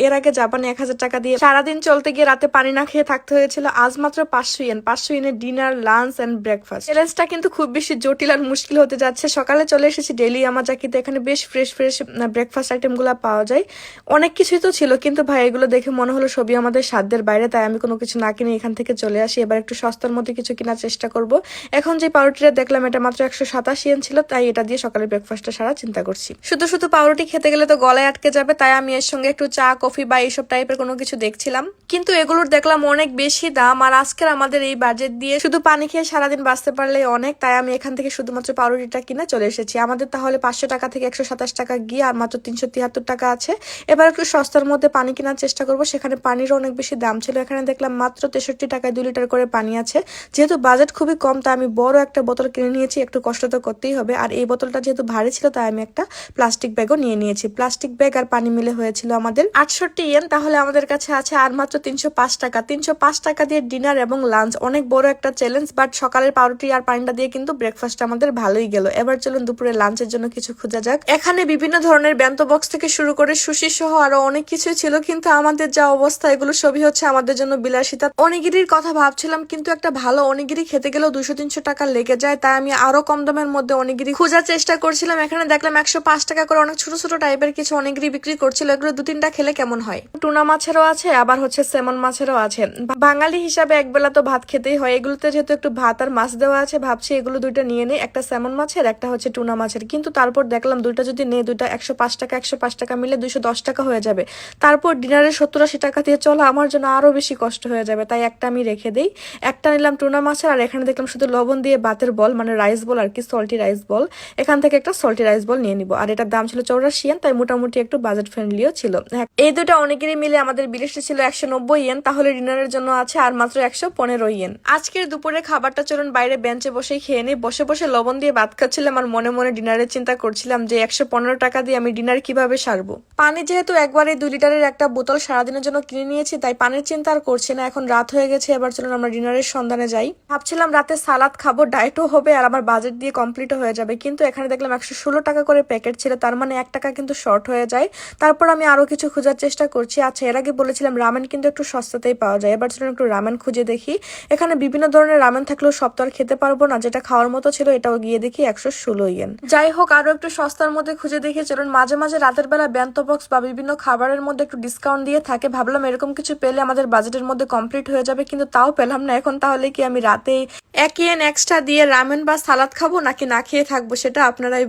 এর আগে জাপানে 1000 টাকা দিয়ে সারাদিন চলতে গিয়ে রাতে পানি না খেয়ে থাকতে হয়েছিল। আজ মাত্র 500 ইয়েন, 500 ইয়েনের ডিনার, লাঞ্চ এন্ড ব্রেকফাস্ট। চ্যালেঞ্জটা কিন্তু খুব বেশি জটিল আর মুশকিল হতে যাচ্ছে। সকালে চলে এসেছি ডেলি ইয়ামাজাকিতে, এখানে বেশ ফ্রেশ ফ্রেশ ব্রেকফাস্ট আইটেম গুলা পাওয়া যায়। অনেক কিছুই তো ছিল, কিন্তু ভাই এগুলো দেখে মনে হলো সবই আমাদের সাধ্যের বাইরে, তাই আমি কোনো কিছু না কিনে এখান থেকে চলে আসি। এবার একটু সস্তার মধ্যে কিছু কেনার চেষ্টা করব। এখন যে পাউরুটিটা দেখলাম এটা মাত্র 127 ইয়েন ছিল, তাই এটা দিয়ে সকালে ব্রেকফাস্টটা সারা চিন্তা করছি। শুধু শুধু পাউরুটি খেতে গেলে তো গলায় আটকে যাবে, তাই আমি এর সঙ্গে একটু চা, কফি বা এইসব টাইপের কোনো কিছু দেখছিলাম, কিন্তু এগুলোর দেখলাম অনেক বেশি দাম। আর আজকের আমাদের এই বাজেট দিয়ে শুধু পানি খেয়ে সারাদিন বাঁচতে পারলে অনেক, তাই আমি এখান থেকে শুধুমাত্র পাউরুটিটা কিনে চলে এসেছি। আমাদের তাহলে 500 টাকা থেকে 127 টাকা গিয়ে আর মাত্র 373 টাকা আছে। এবার একটু সস্তার মধ্যে পানি কেনার চেষ্টা করবো। সেখানে পানিরও অনেক বেশি দাম ছিল, এখানে দেখলাম মাত্র 63 টাকায় 2 লিটার করে পানি আছে। যেহেতু বাজেট খুবই কম, তাই আমি বড় একটা বোতল কিনে নিয়েছি। একটু কষ্ট তো করতেই হবে, আর এই বোতলটা যেহেতু ভারী ছিল তাই আমি একটা প্লাস্টিক ব্যাগও নিয়ে নিয়েছি। প্লাস্টিক ব্যাগ আর পানি মিলে হয়েছিল আমাদের 68 ইয়েন। তাহলে আমাদের কাছে আছে আর মাত্র 305 টাকা। 305 টাকা দিয়ে ডিনার এবং লাঞ্চ, অনেক বড় একটা চ্যালেঞ্জ। বাট সকালের পাউরুটি আর পানিটা দিয়ে কিন্তু ব্রেকফাস্ট আমাদের ভালোই গেল। এবার চলুন দুপুরে লাঞ্চের জন্য কিছু খোঁজা যাক। এখানে বিভিন্ন ধরনের বেন্তো বক্স থেকে শুরু করে সুশি সহ আরো অনেক কিছুই ছিল, কিন্তু আমাদের যা অবস্থা এগুলো সবই হচ্ছে আমাদের জন্য বিলাসিতা। অনিগিরির কথা ভাবছিলাম, কিন্তু একটা ভালো অনিগিরি খেতে গেলেও 200-300 টাকা লেগে যায়, তাই আমি আরো কম দামের মধ্যে অনিগিরি খোঁজার চেষ্টা করছিলাম। এখানে দেখলাম 105 টাকা করে অনেক ছোট ছোট টাইপের কিছু অনিগিরি বিক্রি করছিল। এগুলো 2-3টা খেলে কেমন হয়। টুনা মাছেরও আছে, আবার হচ্ছে সেমন মাছেরও আছে। বাঙালি হিসাবে একবেলা তো ভাত খেতেই হয়। এগুলোতে যেহেতু একটু ভাত আর মাছ দেওয়া আছে, ভাবছি এগুলো দুইটা নিয়ে নেই, একটা সেমন মাছের, একটা হচ্ছে টুনা মাছের। কিন্তু তারপর দেখলাম দুইটা যদি নেই, দুইটা 105 টাকা, 105 টাকা মিলে 210 টাকা হয়ে যাবে। তারপর ডিনারে 70-80 টাকা দিয়ে চলা আমার জন্য আরো বেশি কষ্ট হয়ে যাবে, তাই একটা আমি রেখে দেই। একটা নিলাম টুনা মাছের, আর এখানে দেখলাম শুধু লবণ দিয়ে ভাতের বল, মানে রাইস বল আর কি, সল্টি রাইস বল। এখান থেকে একটা সল্টি রাইস বল নিয়ে নিব। আর এটার দাম ছিল 84 ইয়েন, তাই মোটামুটি একটু বাজেট ফ্রেন্ডলিও ছিল। এই দুটা অনেকেরই মিলে আমাদের বিলিশটা ছিল 190 ইয়েন। তাহলে ডিনারের জন্য আছে আর মাত্র 115 ইয়েন। আজকের দুপুরে খাবারটা চলুন বাইরে বেঞ্চে বসেই খেয়ে নিই। বসে বসে লবণ দিয়ে ভাত খাচ্ছিলাম আর মনে মনে ডিনারের চিন্তা করছিলাম যে 115 টাকা দিয়ে আমি ডিনার কিভাবে সারবো। পানি যেহেতু একবারে 2 লিটারের একটা বোতল সারাদিনের জন্য কিনে নিয়েছি, তাই পানির চিন্তা আর করছি না। এখন রাত হয়ে গেছে, এবার চলুন আমরা ডিনারের সন্ধানে যাই। ভাবছিলাম রাতে সালাদ খাবো, ডায়েটও হবে আর আমার বাজেট দিয়ে কমপ্লিটও হয়ে যাবে, কিন্তু এখানে দেখলাম 116 টাকা করে প্যাকেট ছিল, তার মানে 1 টাকা কিন্তু শর্ট হয়ে যায়। তারপর আমি আরো কিছু খোঁজার চেষ্টা করছি। আচ্ছা, এর আগে বলেছিলাম রামেন কিন্তু একটু সস্তাতেই পাওয়া যায়, এবার চলুন একটু রামেন খুঁজে দেখি। এখানে বিভিন্ন ধরনের রামেন থাকলেও সব তো আর খেতে পারবো না, যেটা খাওয়ার মতো ছিল এটাও গিয়ে দেখি 116 ইয়েন। যাই হোক, আরো একটু সস্তার মধ্যে খুঁজে দেখি। চলুন মাঝে মাঝে রাতের বেলা বেন্তো বক্স বা বিভিন্ন খাবারের মধ্যে একটু ডিসকাউন্ট দিয়ে থাকে, ভাবলাম এরকম কিছু পেলে আমাদের বাজেটের মধ্যে কমপ্লিট হয়ে যাবে, কিন্তু তাও পেলাম না। এখন তাহলে কি আমি রাতে 1 ইয়েন এক্সট্রা দিয়ে রামেন বা সালাদ খাবো, নাকি না খেয়ে থাকবো, সেটা আপনারাই